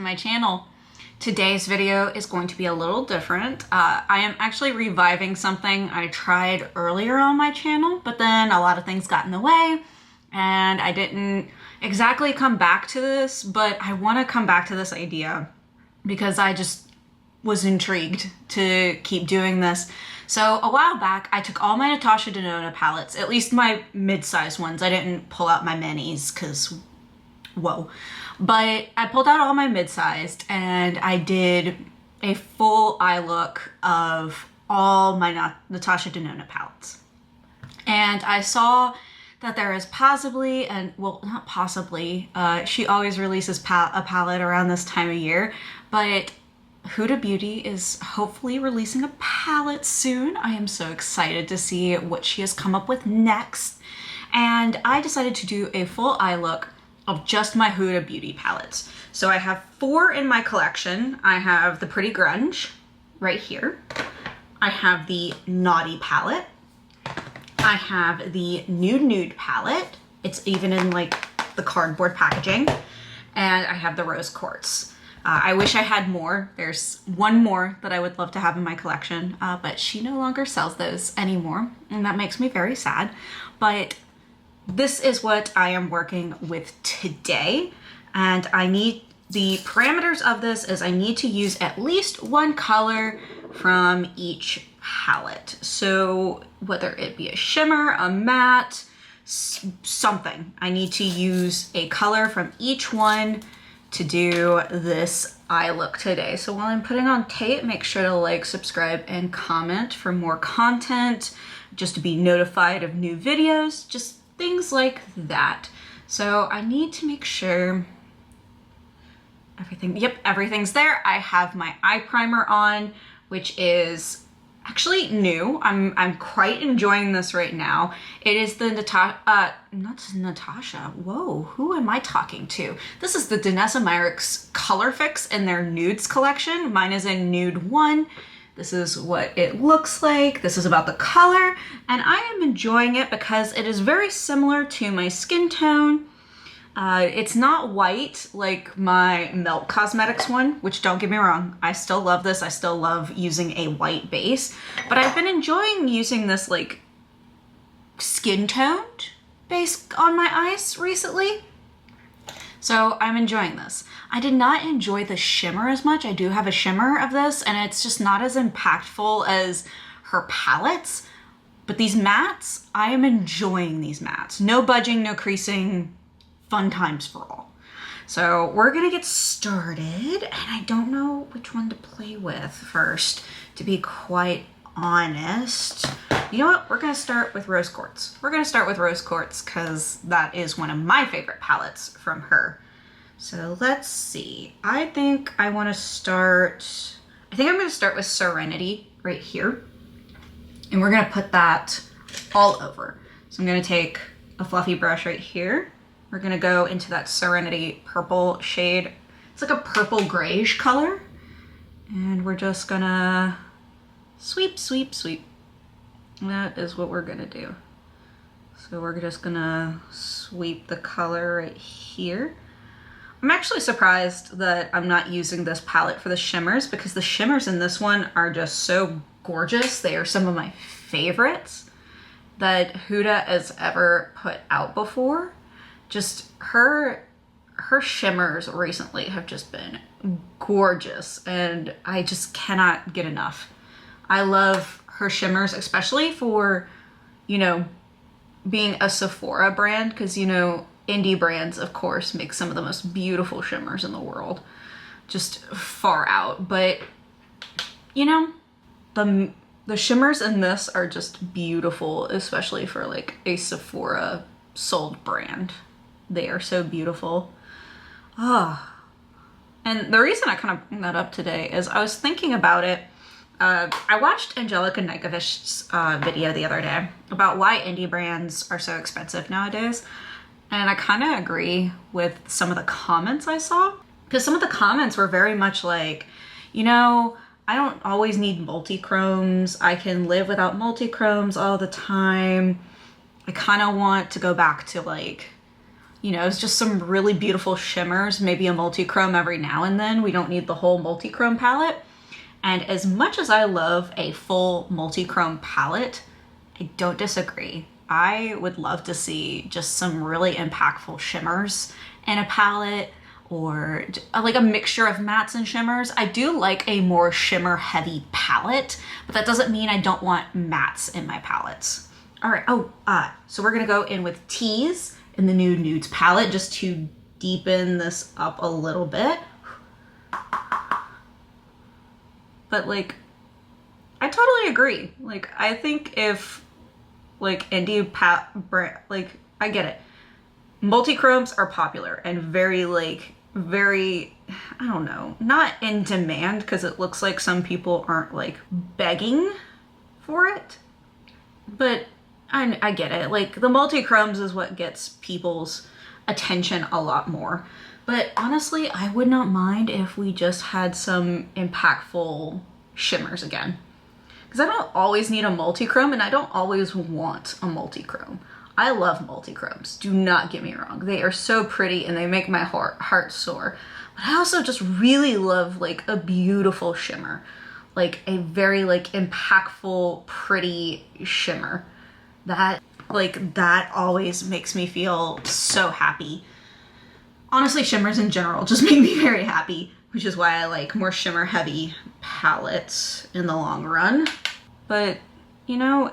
my channel. Today's video is going to be a little different. I am actually reviving something I tried earlier on my channel, but then a lot of things got in the way and I didn't exactly come back to this, but I want to come back to this idea because I just was intrigued to keep doing this. So a while back, I took all my Natasha Denona palettes, at least my mid-size ones. I didn't pull out my minis because, whoa. But I pulled out all my mid-sized and I did a full eye look of all my Natasha Denona palettes. And I saw that there is possibly, and well, not possibly, she always releases a palette around this time of year, but Huda Beauty is hopefully releasing a palette soon. I am so excited to see what she has come up with next. And I decided to do a full eye look of just my Huda Beauty palettes. So I have 4 in my collection. I have the Pretty Grunge right here. I have the Naughty palette. I have the Nude palette. It's even in like the cardboard packaging. And I have the Rose Quartz. I wish I had more. There's one more that I would love to have in my collection, but she no longer sells those anymore, and that makes me very sad. But this is what I am working with today, and I need the parameters of this is I need to use at least one color from each palette. So whether it be a shimmer, a matte, something, I need to use a color from each one to do this eye look today. So while I'm putting on tape, make sure to like, subscribe, and comment for more content, just to be notified of new videos, just things like that. So I need to make sure everything's there. I have my eye primer on, which is actually new. I'm quite enjoying this right now. It is the not Natasha. Whoa, who am I talking to? This is the Danessa Myricks Colorfix in their Nudes collection. Mine is in Nude 1. This is what it looks like. This is about the color, and I am enjoying it because it is very similar to my skin tone. It's not white like my Melt Cosmetics one, which don't get me wrong, I still love this. I still love using a white base, but I've been enjoying using this like skin toned base on my eyes recently. So I'm enjoying this. I did not enjoy the shimmer as much. I do have a shimmer of this and it's just not as impactful as her palettes, but these mattes, I am enjoying these mattes. No budging, no creasing, fun times for all. So we're gonna get started, and I don't know which one to play with first, to be quite honest. You know what? We're gonna start with Rose Quartz. We're gonna start with Rose Quartz because that is one of my favorite palettes from her. So let's see. I think I'm gonna start with Serenity right here. And we're gonna put that all over. So I'm gonna take a fluffy brush right here. We're gonna go into that Serenity purple shade. It's like a purple grayish color. And we're just gonna sweep, sweep, sweep. And that is what we're gonna do. So we're just gonna sweep the color right here. I'm actually surprised that I'm not using this palette for the shimmers because the shimmers in this one are just so gorgeous. They are some of my favorites that Huda has ever put out before. Just her shimmers recently have just been gorgeous and I just cannot get enough. I love her shimmers, especially for, you know, being a Sephora brand, because, you know, indie brands, of course, make some of the most beautiful shimmers in the world. Just far out. But, you know, the shimmers in this are just beautiful, especially for like a Sephora sold brand. They are so beautiful. And the reason I kind of bring that up today is I was thinking about it. I watched Angelica Nykovic's video the other day about why indie brands are so expensive nowadays. And I kind of agree with some of the comments I saw. Because some of the comments were very much like, you know, I don't always need multi-chromes. I can live without multi-chromes all the time. I kind of want to go back to like You know, it's just some really beautiful shimmers, maybe a multi-chrome every now and then. We don't need the whole multi-chrome palette. And as much as I love a full multi-chrome palette, I don't disagree. I would love to see just some really impactful shimmers in a palette, or like a mixture of mattes and shimmers. I do like a more shimmer heavy palette, but that doesn't mean I don't want mattes in my palettes. All right, so we're gonna go in with Tease in the new Nudes palette just to deepen this up a little bit. But like, I totally agree. Like, I think if like like, I get it. Multi-chromes are popular and very, I don't know, not in demand, because it looks like some people aren't like begging for it. But I get it. Like, the multi-chromes is what gets people's attention a lot more. But honestly, I would not mind if we just had some impactful shimmers again. Because I don't always need a multi-chrome, and I don't always want a multi-chrome. I love multi-chromes, do not get me wrong. They are so pretty and they make my heart soar. But I also just really love like a beautiful shimmer. Like a very like impactful, pretty shimmer. That always makes me feel so happy. Honestly, shimmers in general just make me very happy, which is why I like more shimmer heavy palettes in the long run. But you know,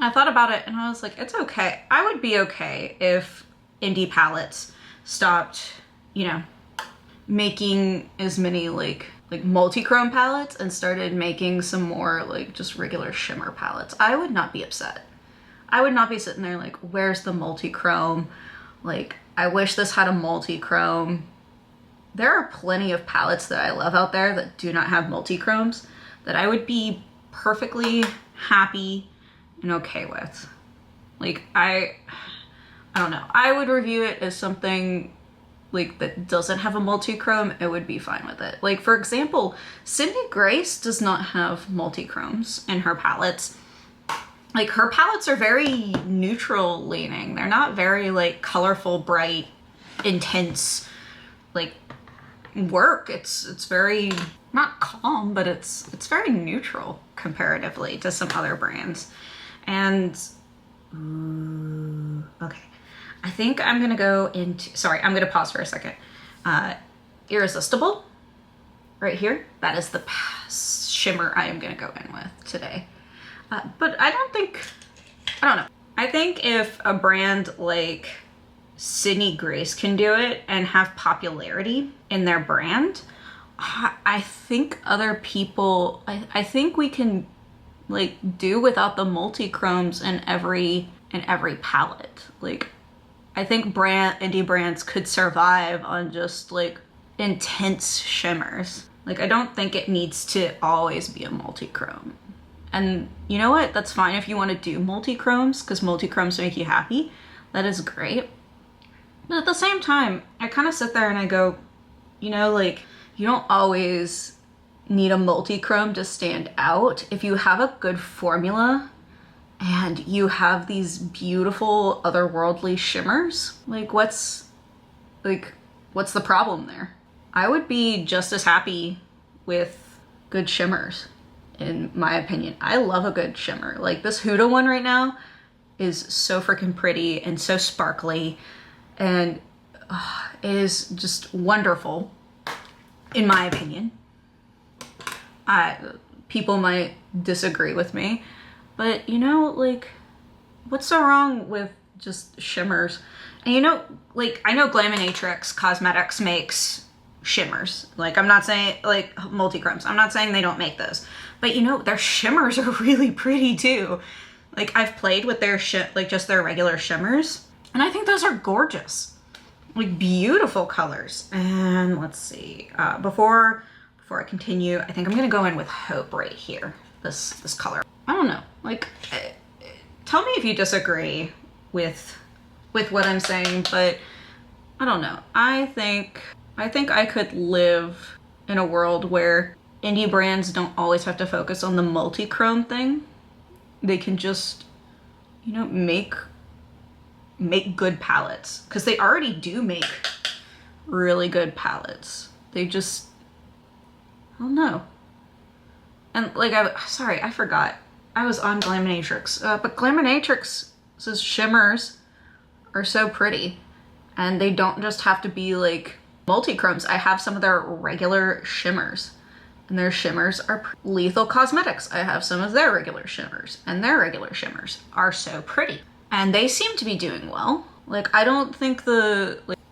I thought about it and I was like, it's okay. I would be okay if indie palettes stopped, you know, making as many like multi-chrome palettes and started making some more like just regular shimmer palettes. I would not be upset. I would not be sitting there like, where's the multi-chrome? Like, I wish this had a multi-chrome. There are plenty of palettes that I love out there that do not have multi-chromes that I would be perfectly happy and okay with. Like, I don't know. I would review it as something like that doesn't have a multi-chrome. I would be fine with it. Like, for example, Cindy Grace does not have multi-chromes in her palettes. Like, her palettes are very neutral leaning. They're not very like colorful, bright, intense, like work. It's very, not calm, but it's very neutral comparatively to some other brands. And okay, I think I'm gonna go into, sorry, I'm gonna pause for a second. Irresistible right here. That is the shimmer I am gonna go in with today. But I don't know. I think if a brand like Sydney Grace can do it and have popularity in their brand, I think other people, I think we can like do without the multi-chromes in every palette. Like, I think indie brands could survive on just like intense shimmers. Like, I don't think it needs to always be a multi-chrome. And you know what? That's fine if you want to do multi-chromes, because multi-chromes make you happy. That is great. But at the same time, I kind of sit there and I go, you know, like, you don't always need a multi-chrome to stand out. If you have a good formula and you have these beautiful otherworldly shimmers, like what's the problem there? I would be just as happy with good shimmers, in my opinion. I love a good shimmer. Like, this Huda one right now is so freaking pretty and so sparkly, and it is just wonderful, in my opinion. People might disagree with me, but you know, like, what's so wrong with just shimmers? And you know, like, I know Glaminatrix Cosmetics makes shimmers. Like, I'm not saying, like, multi-chromes, I'm not saying they don't make those, but you know, their shimmers are really pretty too. Like, I've played with their just their regular shimmers, and I think those are gorgeous. Like, beautiful colors. And let's see, before I continue, I think I'm gonna go in with Hope right here. This color. I don't know, like, tell me if you disagree with what I'm saying, but I don't know. I think I could live in a world where indie brands don't always have to focus on the multi-chrome thing. They can just, you know, make make good palettes, because they already do make really good palettes. They just, I don't know. And like, sorry, I forgot. I was on Glaminatrix, but Glaminatrix's shimmers are so pretty, and they don't just have to be like multi-chromes. I have some of their regular shimmers, and their shimmers are Lethal Cosmetics. I have some of their regular shimmers, and their regular shimmers are so pretty. And they seem to be doing well. Like, I don't think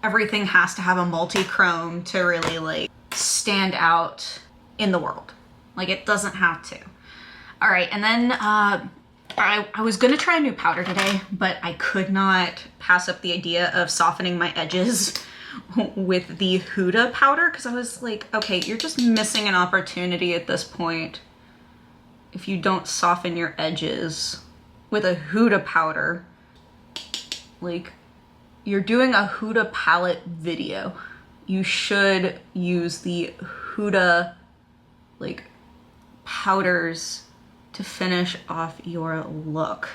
everything has to have a multi-chrome to really like stand out in the world. Like, it doesn't have to. All right, and then I was gonna try a new powder today, but I could not pass up the idea of softening my edges with the Huda powder, because I was like, okay, you're just missing an opportunity at this point if you don't soften your edges with a Huda powder. Like, you're doing a Huda palette video. You should use the Huda like powders to finish off your look.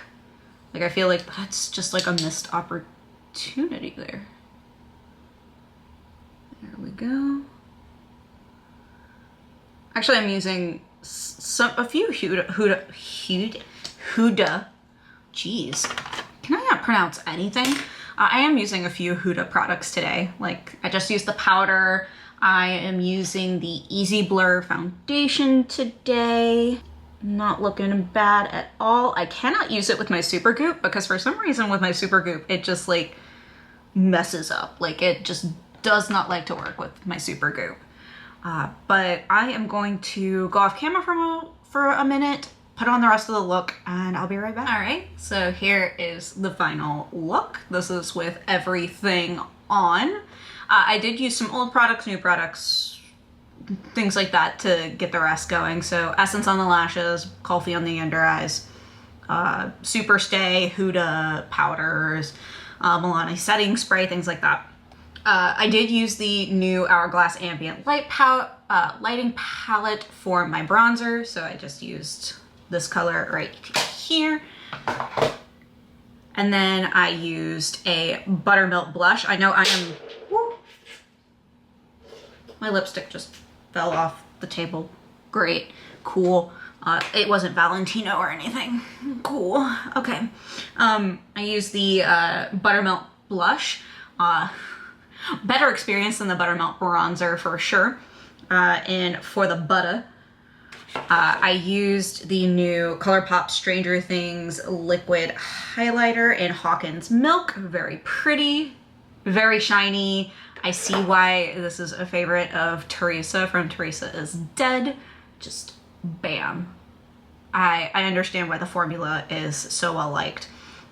Like, I feel like that's just like a missed opportunity there. There we go. Actually, I'm using a few Huda. Jeez, can I not pronounce anything? I am using a few Huda products today. Like, I just used the powder. I am using the Easy Blur foundation today. Not looking bad at all. I cannot use it with my Super Goop, because for some reason with my Super Goop, it just like messes up. Like, it just does not like to work with my Super Goop. But I am going to go off camera for a minute, put on the rest of the look, and I'll be right back. All right, so here is the final look. This is with everything on. I did use some old products, new products, things like that to get the rest going. So Essence on the lashes, Kulfi on the under eyes, Super Stay, Huda powders, Milani setting spray, things like that. I did use the new Hourglass Ambient Lighting Palette for my bronzer, so I just used this color right here. And then I used a Buttermilk blush. I know I am... Woo, my lipstick just fell off the table. Great. Cool. It wasn't Valentino or anything. Cool. Okay. I used the Buttermilk blush. Better experience than the Buttermilk bronzer for sure. And for the Butter, I used the new ColourPop Stranger Things liquid highlighter in Hawkins Milk. Very pretty, very shiny. I see why this is a favorite of Teresa from Teresa is Dead. Just bam. I understand why the formula is so well liked.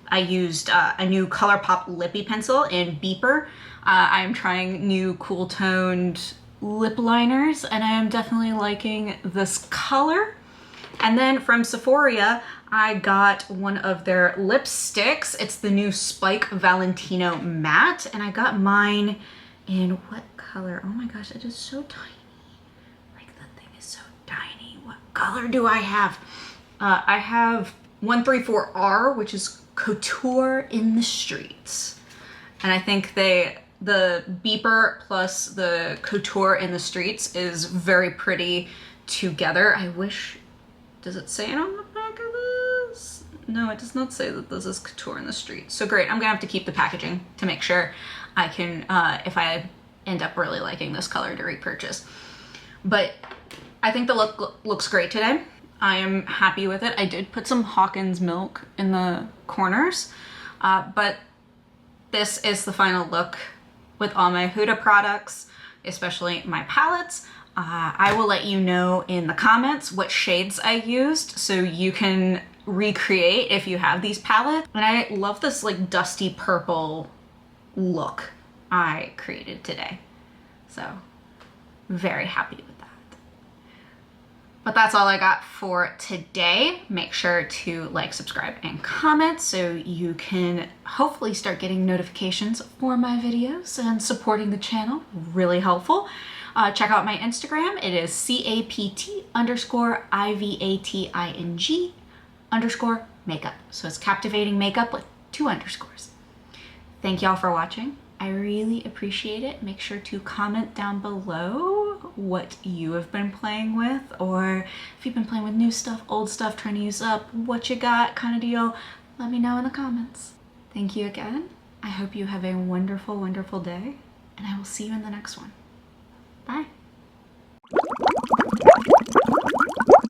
I used a new ColourPop lippy pencil in Beeper. I'm trying new cool toned lip liners, and I am definitely liking this color. And then from Sephora, I got one of their lipsticks. It's the new Spike Valentino Matte, and I got mine in what color? Oh my gosh, it is so tiny. Like, the thing is so tiny. What color do I have? I have 134R, which is Couture in the Streets. And I think the Beeper plus the Couture in the Streets is very pretty together. I wish, does it say it on the back of this? No, it does not say that this is Couture in the Streets. So great, I'm gonna have to keep the packaging to make sure I can, if I end up really liking this color, to repurchase. But I think the look looks great today. I am happy with it. I did put some Hawkins Milk in the corners, but this is the final look with all my Huda products, especially my palettes. I will let you know in the comments what shades I used so you can recreate if you have these palettes. And I love this like dusty purple look I created today. So very happy with that. But that's all I got for today. Make sure to like, subscribe, and comment so you can hopefully start getting notifications for my videos and supporting the channel. Really helpful. Check out my Instagram. It is CAPT_IVATING_makeup. So it's captivating makeup with 2 underscores. Thank y'all for watching. I really appreciate it. Make sure to comment down below what you have been playing with, or if you've been playing with new stuff, old stuff, trying to use up what you got kind of deal. Let me know in the comments. Thank you again. I hope you have a wonderful, wonderful day, and I will see you in the next one. Bye.